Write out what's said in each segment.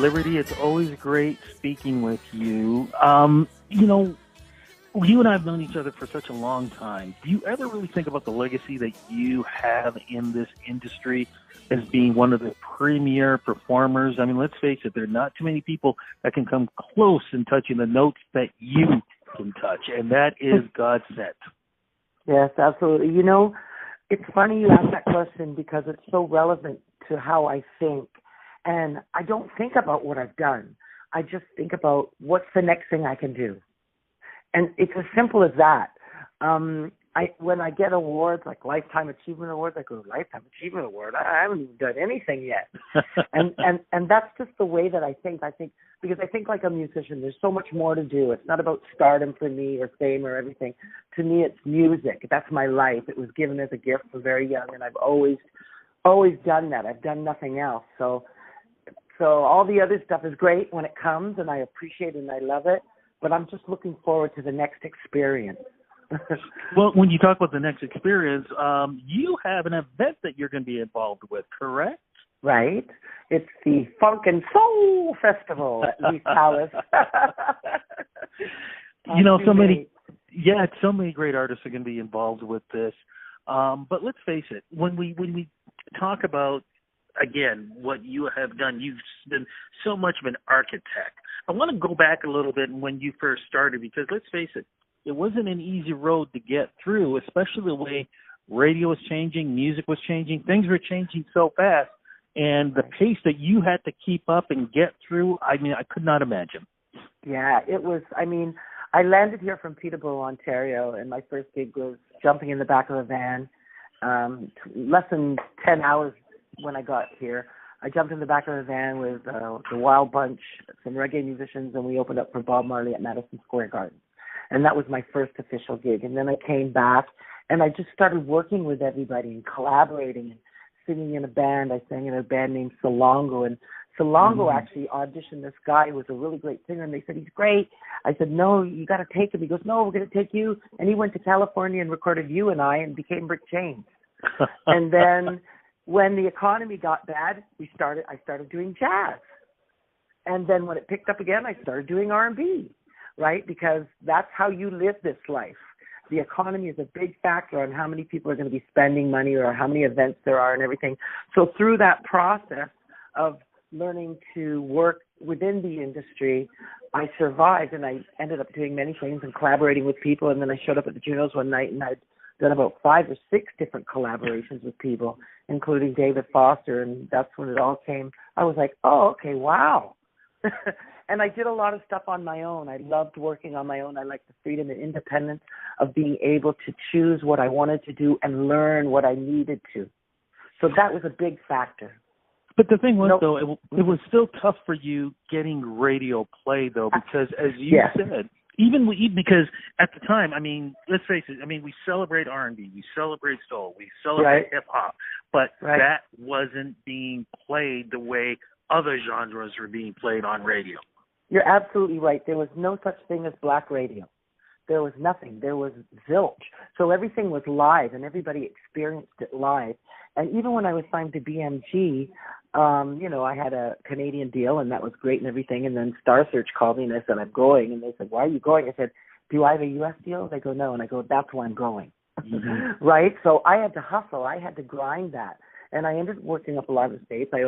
Liberty, it's always great speaking with you. You and I have known each other for such a long time. Do you ever really think about the legacy that you have in this industry as being one of the premier performers? I mean, let's face it, there are not too many people that can come close in touching the notes that you can touch, and that is God sent. Yes, absolutely. You know, it's funny you ask that question because it's so relevant to how I think. And I don't think about what I've done. I just think about what's the next thing I can do. And it's as simple as that. When I get awards like Lifetime Achievement Awards, I go, Lifetime Achievement Award? I haven't even done anything yet. and that's just the way that I think. Because I think like a musician, there's so much more to do. It's not about stardom for me or fame or everything. To me, it's music. That's my life. It was given as a gift from very young, and I've always done that. I've done nothing else. So all the other stuff is great when it comes, and I appreciate it and I love it, but I'm just looking forward to the next experience. Well, when you talk about the next experience, you have an event that you're going to be involved with, correct? Right. It's the Funk and Soul Festival at Leaf Palace. So many great artists are going to be involved with this. But let's face it, when we talk about, again, what you have done, you've been so much of an architect. I want to go back a little bit when you first started, because let's face it, it wasn't an easy road to get through, especially the way radio was changing, music was changing, things were changing so fast, and the pace that you had to keep up and get through, I mean, I could not imagine. Yeah, it was, I landed here from Peterborough, Ontario, and my first gig was jumping in the back of a van, less than 10 hours when I got here. I jumped in the back of the van with the Wild Bunch, some reggae musicians, and we opened up for Bob Marley at Madison Square Garden. And that was my first official gig. And then I came back, and I just started working with everybody and collaborating and singing in a band. I sang in a band named Salongo, and Salongo actually auditioned this guy who was a really great singer, and they said, he's great. I said, no, you got to take him. He goes, no, we're going to take you. And he went to California and recorded You and I and became Rick James. And then when the economy got bad, I started doing jazz. And then when it picked up again, I started doing R&B, right? Because that's how you live this life. The economy is a big factor on how many people are going to be spending money or how many events there are and everything. So through that process of learning to work within the industry, I survived, and I ended up doing many things and collaborating with people. And then I showed up at the Junos one night, and I'd done about 5 or 6 different collaborations with people, including David Foster, and that's when it all came. I was like, oh, okay, wow. And I did a lot of stuff on my own. I loved working on my own. I liked the freedom and independence of being able to choose what I wanted to do and learn what I needed to. So that was a big factor. But the thing was, though, it was still tough for you getting radio play, though, because as you said, even because at the time, I mean, let's face it, I mean, we celebrate R&B, we celebrate soul, we celebrate hip-hop, but that wasn't being played the way other genres were being played on radio. You're absolutely right. There was no such thing as black radio. There was nothing. There was zilch. So everything was live, and everybody experienced it live. And even when I was signed to BMG, I had a Canadian deal, and that was great and everything. And then Star Search called me, and I said, I'm going. And they said, why are you going? I said, do I have a U.S. deal? They go, no. And I go, that's why I'm going. Mm-hmm. Right? So I had to hustle. I had to grind that. And I ended up working up a lot of the states. I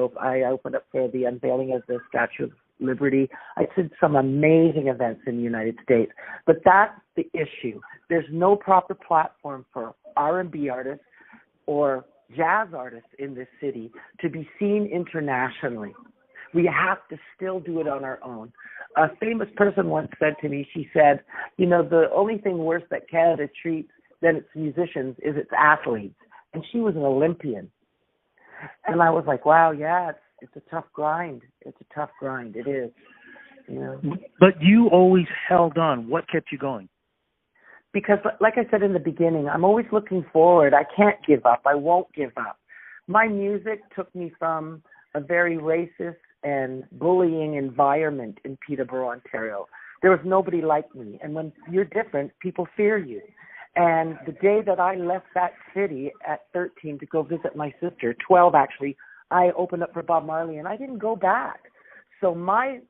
opened up for the unveiling of the Statue of Liberty. I did some amazing events in the United States. But that's the issue. There's no proper platform for R&B artists or jazz artists in this city to be seen internationally. We have to still do it on our own. A famous person once said to me, she said, the only thing worse that Canada treats than its musicians is its athletes. And she was an Olympian. And I was like, wow, yeah, it's a tough grind. It's a tough grind. It is. But you always held on. What kept you going? Because, like I said in the beginning, I'm always looking forward. I can't give up. I won't give up. My music took me from a very racist and bullying environment in Peterborough, Ontario. There was nobody like me. And when you're different, people fear you. And the day that I left that city at 13 to go visit my sister, 12 actually, I opened up for Bob Marley, and I didn't go back. So my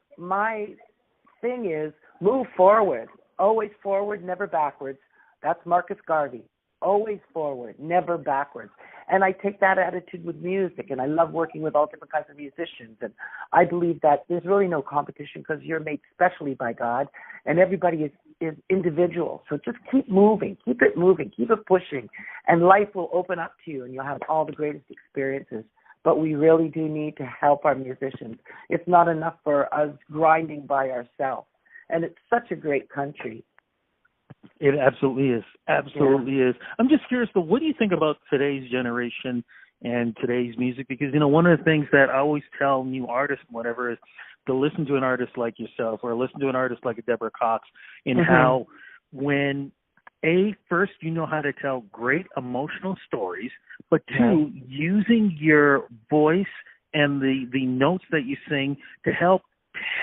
thing is move forward, always forward, never backwards. That's Marcus Garvey. Always forward, never backwards. And I take that attitude with music, and I love working with all different kinds of musicians. And I believe that there's really no competition because you're made specially by God, and everybody is individual. So just keep moving, keep it pushing, and life will open up to you, and you'll have all the greatest experiences. But we really do need to help our musicians. It's not enough for us grinding by ourselves. And it's such a great country. It absolutely is. Absolutely is. I'm just curious, though, what do you think about today's generation and today's music? Because, one of the things that I always tell new artists, whatever, is to listen to an artist like yourself or listen to an artist like a Deborah Cox in how when, first, you know how to tell great emotional stories, but two, using your voice and the notes that you sing to help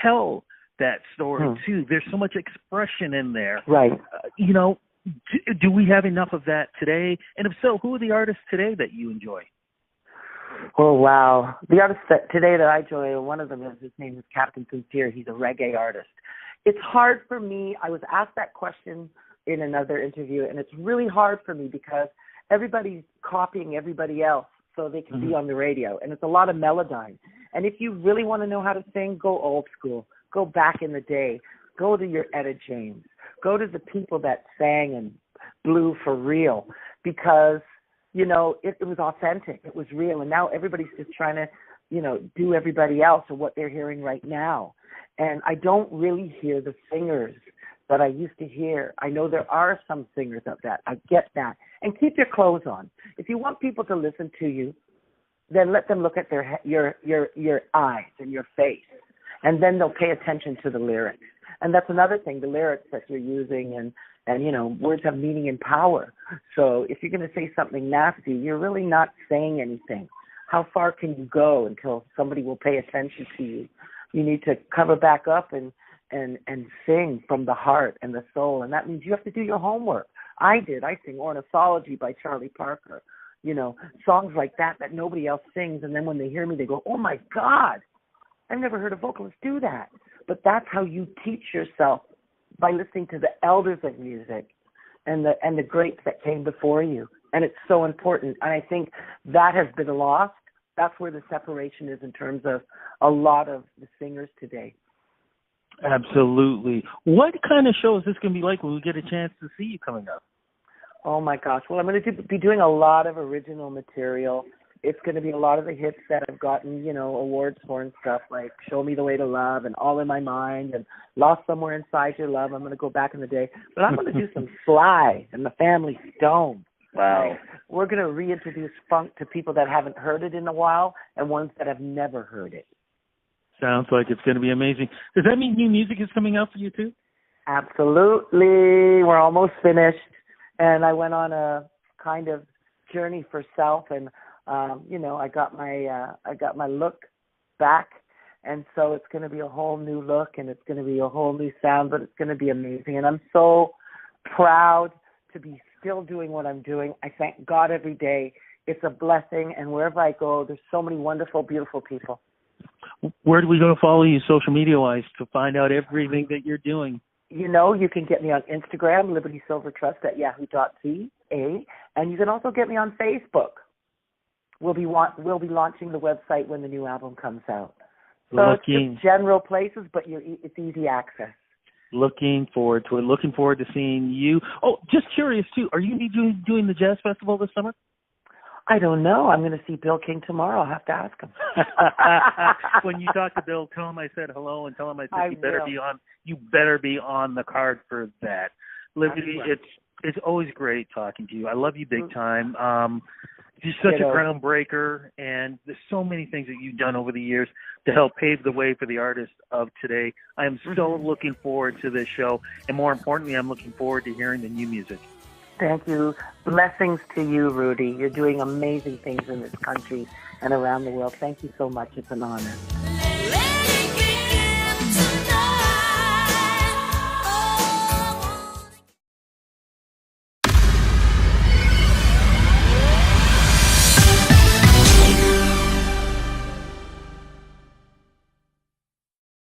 tell that story too. There's so much expression in there. Right. Do we have enough of that today? And if so, who are the artists today that you enjoy? Oh, wow. The artist today that I enjoy, one of them his name is Captain Sincere. He's a reggae artist. It's hard for me. I was asked that question in another interview, and it's really hard for me because everybody's copying everybody else so they can be on the radio, and it's a lot of melodyne. And if you really want to know how to sing, go old school. Go back in the day. Go to your Etta James. Go to the people that sang and blew for real because, it was authentic. It was real. And now everybody's just trying to, do everybody else or what they're hearing right now. And I don't really hear the singers that I used to hear. I know there are some singers of that. I get that. And keep your clothes on. If you want people to listen to you, then let them look at your eyes and your face. And then they'll pay attention to the lyrics. And that's another thing, the lyrics that you're using and words have meaning and power. So if you're going to say something nasty, you're really not saying anything. How far can you go until somebody will pay attention to you? You need to cover back up and sing from the heart and the soul. And that means you have to do your homework. I sing Ornithology by Charlie Parker. Songs like that nobody else sings. And then when they hear me, they go, oh, my God. I've never heard a vocalist do that. But that's how you teach yourself, by listening to the elders of music and the greats that came before you. And it's so important. And I think that has been lost. That's where the separation is in terms of a lot of the singers today. Absolutely. What kind of show is this going to be like when we get a chance to see you coming up? Oh, my gosh. Well, I'm going to be doing a lot of original material. It's going to be a lot of the hits that I've gotten, awards for and stuff, like Show Me the Way to Love and All in My Mind and Lost Somewhere Inside Your Love. I'm going to go back in the day. But I'm going to do some Sly and the Family Stone. Wow. We're going to reintroduce funk to people that haven't heard it in a while and ones that have never heard it. Sounds like it's going to be amazing. Does that mean new music is coming out for you too? Absolutely. We're almost finished. And I went on a kind of journey for self, and I got my look back, and so it's going to be a whole new look, and it's going to be a whole new sound, but it's going to be amazing. And I'm so proud to be still doing what I'm doing. I thank God every day. It's a blessing, and wherever I go, there's so many wonderful, beautiful people. Where do we go to follow you social media-wise to find out everything that you're doing? You can get me on Instagram, libertysilvertrust@yahoo.ca, and you can also get me on Facebook. We'll be launching the website when the new album comes out. So it's just general places, but it's easy access. Looking forward to it. Looking forward to seeing you. Oh, just curious, too. Are you doing the Jazz Festival this summer? I don't know. I'm going to see Bill King tomorrow. I'll have to ask him. When you talk to Bill, tell him I said hello and tell him I said you better be on the card for that. Liberty, it's always great talking to you. I love you big time. You're such a groundbreaker, and there's so many things that you've done over the years to help pave the way for the artists of today. I am so looking forward to this show, and more importantly, I'm looking forward to hearing the new music. Thank you. Blessings to you, Rudy. You're doing amazing things in this country and around the world. Thank you so much. It's an honor.